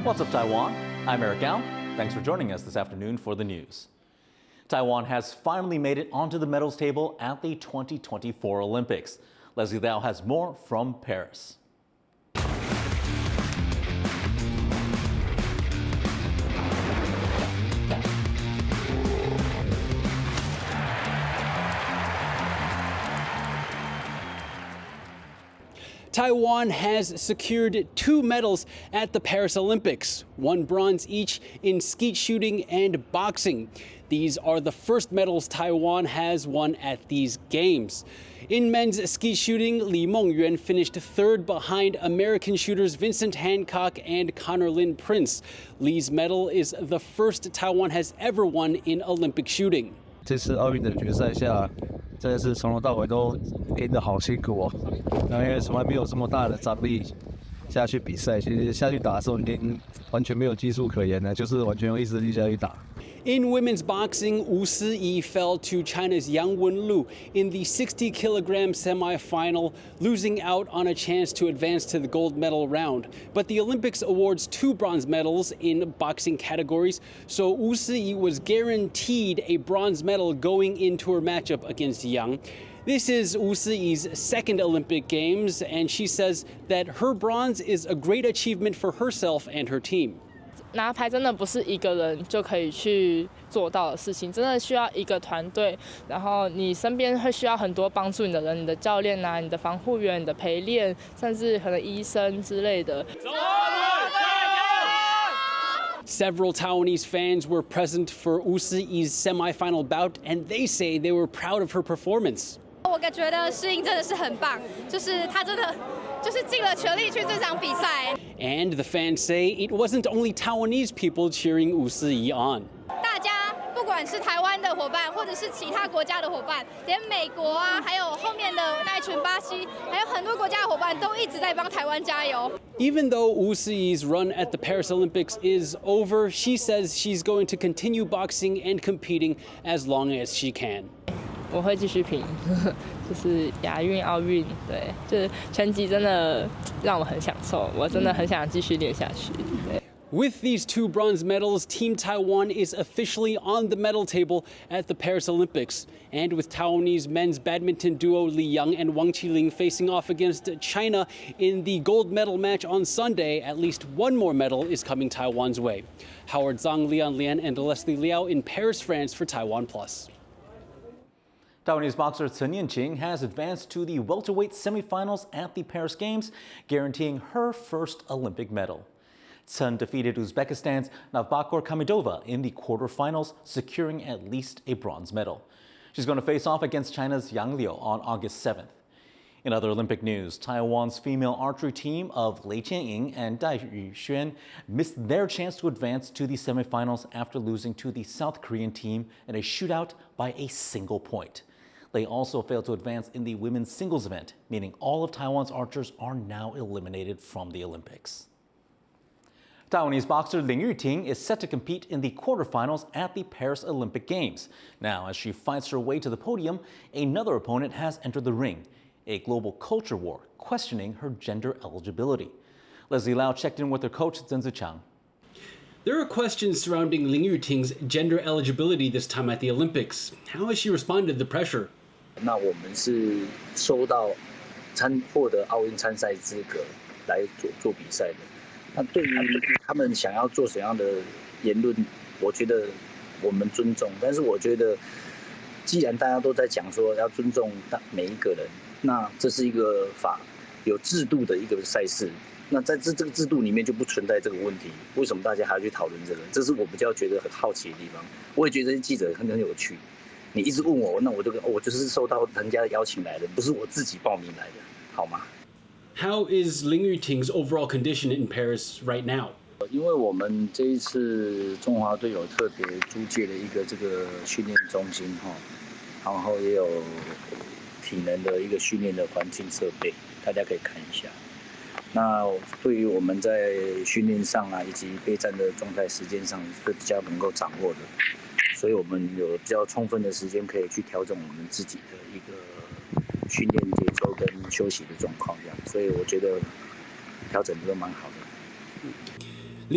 What's up, Taiwan? I'm Eric Gao. Thanks for joining us this afternoon for the news. Taiwan has finally made it onto the medals table at the 2024 Olympics. Leslie Liao has more from Paris. Taiwan has secured 2 medals at the Paris Olympics, 1 bronze each in skeet shooting and boxing. These are the first medals Taiwan has won at these games. In men's skeet shooting, Li Mongyuan finished 3rd behind American shooters Vincent Hancock and Connor Lynn Prince. Li's medal is the first Taiwan has ever won in Olympic shooting. 这次奥运的决赛下，真的是从头到尾都拼得好辛苦哦。因为从来没有这么大的张力下去比赛，其实下去打的时候已经完全没有技术可言了，就是完全用意志力下去打。 In women's boxing, Wu Siyi fell to China's Yang Wenlu in the 60-kilogram semifinal, losing out on a chance to advance to the gold medal round. But the Olympics awards 2 bronze medals in boxing categories, so Wu Siyi was guaranteed a bronze medal going into her matchup against Yang. This is Wu Siyi's 2nd Olympic Games, and she says that her bronze is a great achievement for herself and her team. 拿牌真的不是一个人就可以去做到的事情，真的需要一个团队，然后你身边会需要很多帮助你的人，你的教练啊，你的防护员、你的陪练，甚至可能医生之类的。Several Taiwanese fans were present for Wu Siyi's semifinal bout, and they say they were proud of her performance. 我觉得适应真的是很棒，就是他真的就是尽了全力去这场比赛。 And the fans say it wasn't only Taiwanese people cheering Wu Siyi on. 大家不管是台湾的伙伴，或者是其他国家的伙伴，连美国啊，还有后面的那一群巴西，还有很多国家的伙伴都一直在帮台湾加油。 Even though Wu Siyi's run at the Paris Olympics is over, she says she's going to continue boxing and competing as long as she can. 我会继续拼，就是亚运、奥运，对，就是拳击真的让我很享受，我真的很想继续练下去。对。 With these 2 bronze medals, Team Taiwan is officially on the medal table at the Paris Olympics. And with Taiwanese men's badminton duo Li Yang and Wang Qiling facing off against China in the gold medal match on Sunday, at least 1 more medal is coming Taiwan's way. Howard Zhang, Lian Lian, and Leslie Liao in Paris, France for TaiwanPlus. Taiwanese boxer Lin Ting has advanced to the welterweight semifinals at the Paris Games, guaranteeing her first Olympic medal. Chen defeated Uzbekistan's Navbakor Kamidova in the quarterfinals, securing at least a bronze medal. She's going to face off against China's Yang Liu on August 7th. In other Olympic news, Taiwan's female archery team of Lei Qianying and Dai Yuxuan missed their chance to advance to the semifinals after losing to the South Korean team in a shootout by a single point. They also failed to advance in the women's singles event, meaning all of Taiwan's archers are now eliminated from the Olympics. Taiwanese boxer Yu-ting is set to compete in the quarterfinals at the Paris Olympic Games. Now, as she fights her way to the podium, another opponent has entered the ring, a global culture war questioning her gender eligibility. Leslie Liao checked in with her coach, Zhenzi Chang. There are questions surrounding Lin Yu-ting's gender eligibility this time at the Olympics. How has she responded to the pressure? 那我们是收到获得奥运参赛资格来做比赛的。那对于他们想要做什么样的言论，我觉得我们尊重。但是我觉得，既然大家都在讲说要尊重每一个人，那这是一个有制度的一个赛事。那在这个制度里面就不存在这个问题，为什么大家还要去讨论这个？这是我比较觉得很好奇的地方。我也觉得这些记者很有趣。 你一直问我，那我就是受到人家的邀请来的，不是我自己报名来的，好吗？ How is Lin Yu-ting's overall condition in Paris right now? 因为我们这一次中华队有特别租借了一个这个训练中心哈，然后也有体能的一个训练的环境设备，大家可以看一下。那对于我们在训练上啊，以及备战的状态时间上，是比较能够掌握的。 所以我们有比较充分的时间可以去调整我们自己的一个训练节奏跟休息的状况，这样，所以我觉得调整的都蛮好的。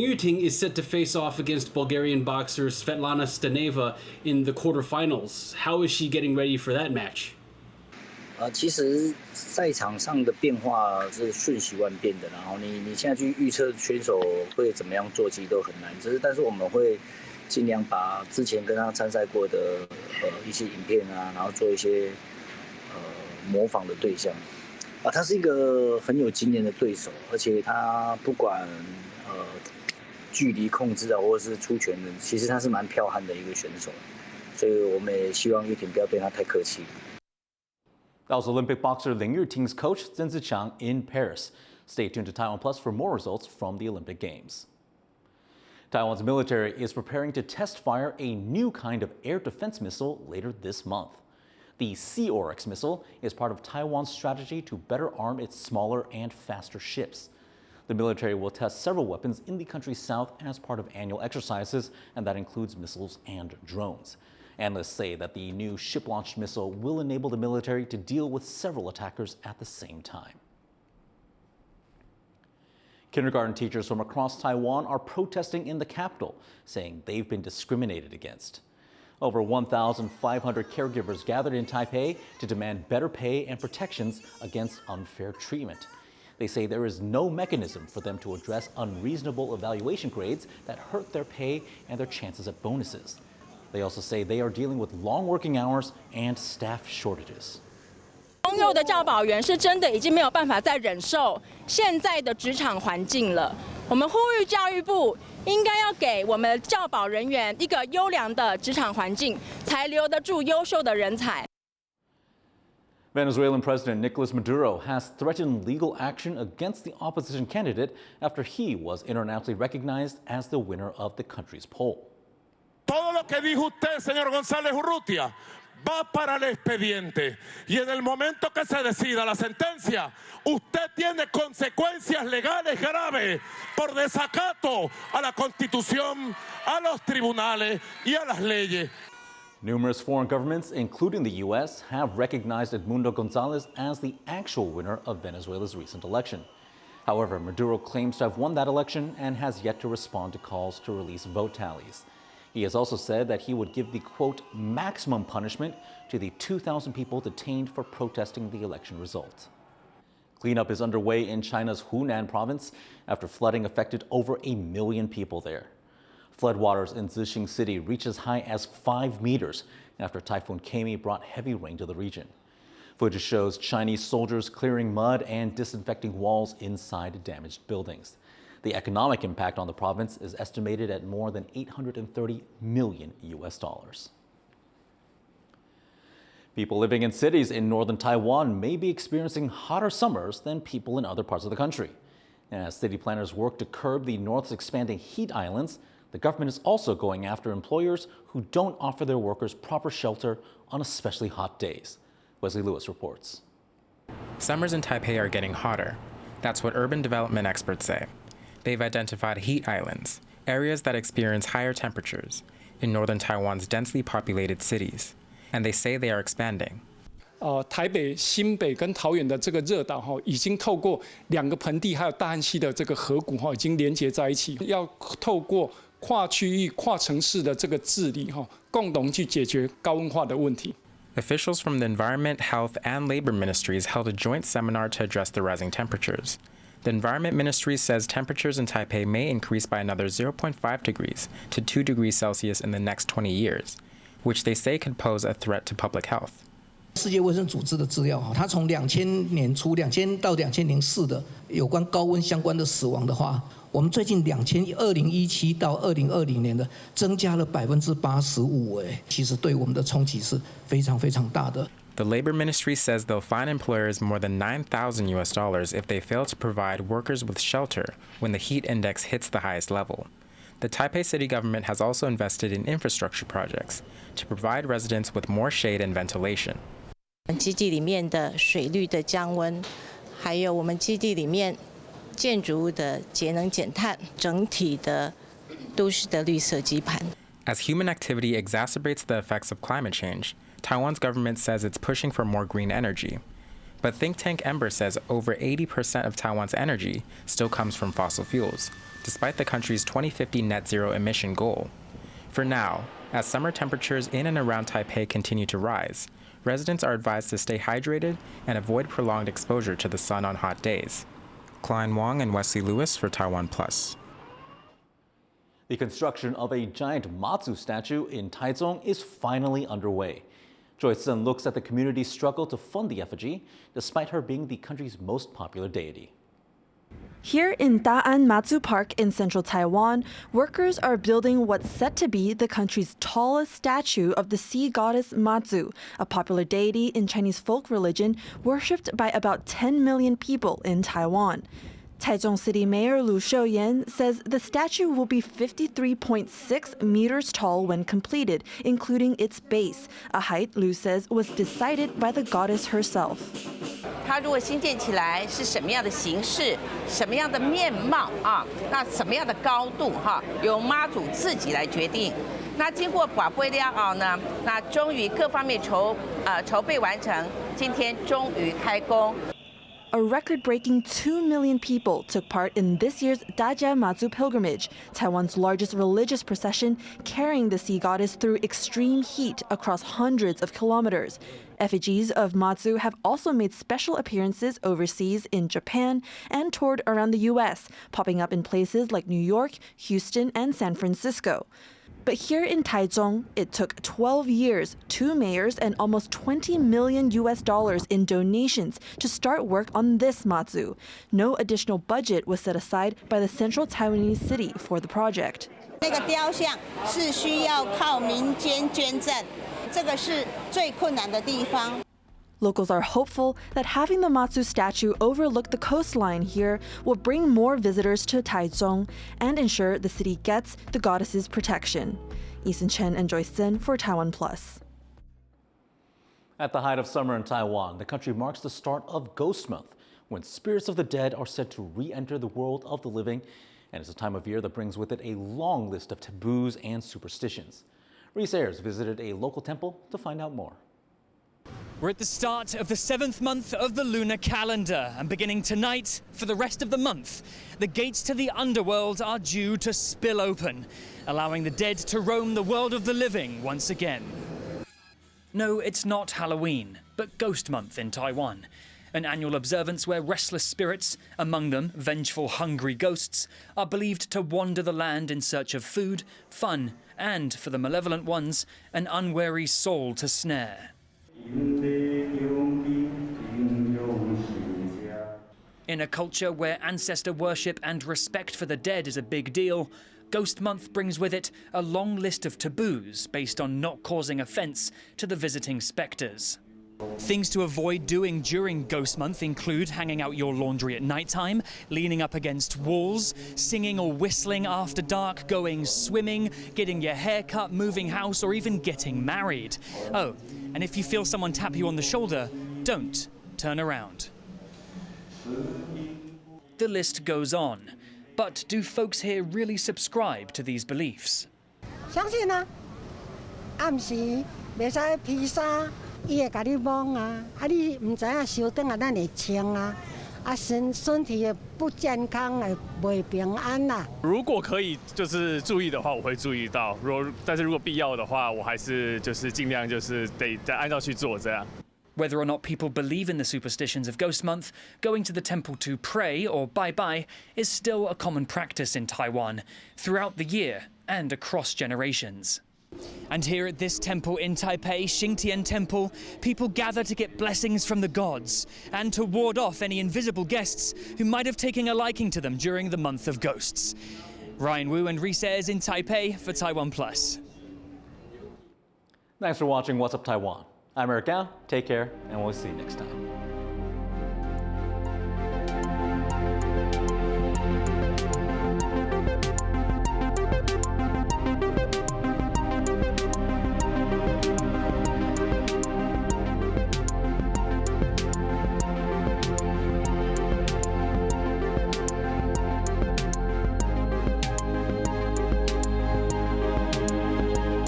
Yu-ting is set to face off against Bulgarian boxer Svetlana Staneva in the quarterfinals. How is she getting ready for that match? 其实赛场上的变化是瞬息万变的，然后你现在去预测选手会怎么样做，其实都很难。但是我们会尽量把之前跟他参赛过的一些影片啊，然后做一些模仿的对象。他是一个很有经验的对手，而且他不管距离控制啊，或者是出拳的，其实他是蛮剽悍的一个选手。所以我们也希望Yu-ting不要对他太客气。That was Olympic boxer Lin Ting's coach, Zhang in Paris. Stay tuned to TaiwanPlus for more results from the Olympic Games. Taiwan's military is preparing to test fire a new kind of air defense missile later this month. The Sea-Oryx missile is part of Taiwan's strategy to better arm its smaller and faster ships. The military will test several weapons in the country's south as part of annual exercises, and that includes missiles and drones. Analysts say that the new ship-launched missile will enable the military to deal with several attackers at the same time. Kindergarten teachers from across Taiwan are protesting in the capital, saying they've been discriminated against. Over 1,500 caregivers gathered in Taipei to demand better pay and protections against unfair treatment. They say there is no mechanism for them to address unreasonable evaluation grades that hurt their pay and their chances at bonuses. They also say they are dealing with long working hours and staff shortages. 中幼的教保员是真的已经没有办法再忍受现在的职场环境了。我们呼吁教育部应该要给我们教保人员一个优良的职场环境，才留得住优秀的人才。Venezuelan President Nicolas Maduro has threatened legal action against the opposition candidate after he was internationally recognized as the winner of the country's poll. Todo lo que dijo usted, señor González Urrutia, va para el expediente. Y en el momento que se decida la sentencia, usted tiene consecuencias legales graves por desacato a la Constitución, a los tribunales y a las leyes. Numerous foreign governments, including the U.S., have recognized Edmundo González as the actual winner of Venezuela's recent election. However, Maduro claims to have won that election and has yet to respond to calls to release vote tallies. He has also said that he would give the, quote, maximum punishment to the 2,000 people detained for protesting the election result. Cleanup is underway in China's Hunan province after flooding affected over 1 million people there. Floodwaters in Zixing City reach as high as 5 meters after Typhoon Kemi brought heavy rain to the region. Footage shows Chinese soldiers clearing mud and disinfecting walls inside damaged buildings. The economic impact on the province is estimated at more than $830 million. People living in cities in northern Taiwan may be experiencing hotter summers than people in other parts of the country. As city planners work to curb the north's expanding heat islands, the government is also going after employers who don't offer their workers proper shelter on especially hot days. Wesley Lewis reports. Summers in Taipei are getting hotter. That's what urban development experts say. They've identified heat islands, areas that experience higher temperatures, in northern Taiwan's densely populated cities, and they say they are expanding. 台北、新北跟桃园的这个热岛已经透过2个盆地还有大汉溪的这个河谷已经连接在一起，要透过跨区域、跨城市的这个治理共同去解决高温化的问题。 Officials from the Environment, Health, and Labor Ministries held a joint seminar to address the rising temperatures. The Environment Ministry says temperatures in Taipei may increase by another 0.5 degrees to 2 degrees Celsius in the next 20 years, which they say could pose a threat to public health. 世界卫生组织的资料它从2000年初2000到2004的有关高温相关的死亡的话，我们最近2017到2020年的增加了85%，其实对我们的冲击是非常非常大的。 The Labor Ministry says they'll fine employers more than $9,000 if they fail to provide workers with shelter when the heat index hits the highest level. The Taipei city government has also invested in infrastructure projects to provide residents with more shade and ventilation. 基地里面的水率的降温，还有我们基地里面建筑物的节能减碳，整体的都市的绿色基盘。 As human activity exacerbates the effects of climate change, Taiwan's government says it's pushing for more green energy. But think tank Ember says over 80% of Taiwan's energy still comes from fossil fuels, despite the country's 2050 net zero emission goal. For now, as summer temperatures in and around Taipei continue to rise, residents are advised to stay hydrated and avoid prolonged exposure to the sun on hot days. Klein Wong and Wesley Lewis for TaiwanPlus. The construction of a giant Matsu statue in Taichung is finally underway. Joy Sun looks at the community's struggle to fund the effigy, despite her being the country's most popular deity. Here in Da'an Matsu Park in central Taiwan, workers are building what's set to be the country's tallest statue of the sea goddess Mazu, a popular deity in Chinese folk religion worshipped by about 10 million people in Taiwan. Taichung City Mayor Lu Shouyan says the statue will be 53.6 meters tall when completed, including its base, a height Lu says was decided by the goddess herself. 它如果新建起来是什么样的形式、什么样的面貌啊？那什么样的高度哈？由妈祖自己来决定。那经过把杯了后呢，那终于各方面筹备完成，今天终于开工。 A record-breaking 2 million people took part in this year's Dajia Mazu pilgrimage, Taiwan's largest religious procession carrying the sea goddess through extreme heat across hundreds of kilometers. Effigies of Mazu have also made special appearances overseas in Japan and toured around the U.S., popping up in places like New York, Houston, and San Francisco. But here in Taichung, it took 12 years, 2 mayors, and almost $20 million in donations to start work on this Mazu. No additional budget was set aside by the central Taiwanese city for the project. 那个雕像是需要靠民间捐赠，这个是最困难的地方。 Locals are hopeful that having the Matsu statue overlook the coastline here will bring more visitors to Taichung and ensure the city gets the goddess's protection. Eason Chen and Joyce Sin for TaiwanPlus. At the height of summer in Taiwan, the country marks the start of Ghost Month, when spirits of the dead are said to re-enter the world of the living, and it's a time of year that brings with it a long list of taboos and superstitions. Reese Ayers visited a local temple to find out more. We're at the start of the 7th month of the lunar calendar, and beginning tonight, for the rest of the month, the gates to the underworld are due to spill open, allowing the dead to roam the world of the living once again. No, it's not Halloween, but Ghost Month in Taiwan, an annual observance where restless spirits, among them vengeful, hungry ghosts, are believed to wander the land in search of food, fun, and, for the malevolent ones, an unwary soul to snare. In a culture where ancestor worship and respect for the dead is a big deal, Ghost Month brings with it a long list of taboos based on not causing offense to the visiting specters. Things to avoid doing during Ghost Month include hanging out your laundry at nighttime, leaning up against walls, singing or whistling after dark, going swimming, getting your hair cut, moving house, or even getting married. Oh, and if you feel someone tap you on the shoulder, don't turn around. The list goes on, but do folks here really subscribe to these beliefs? 相信啊，暗时袂使披衫，伊会甲你摸啊，你唔知影收转啊，咱会清啊，身体也不健康，也袂平安呐。如果可以就是注意的话，我会注意到；但是如果必要的话，我还是就是尽量就是得按照去做这样。 Whether or not people believe in the superstitions of Ghost Month, going to the temple to pray or bye-bye is still a common practice in Taiwan, throughout the year and across generations. And here at this temple in Taipei, Xingtian Temple, people gather to get blessings from the gods and to ward off any invisible guests who might have taken a liking to them during the month of ghosts. Ryan Wu and Reese Ayers in Taipei for TaiwanPlus. Thanks for watching What's Up Taiwan. I'm Eric Gao. Take care, and we'll see you next time.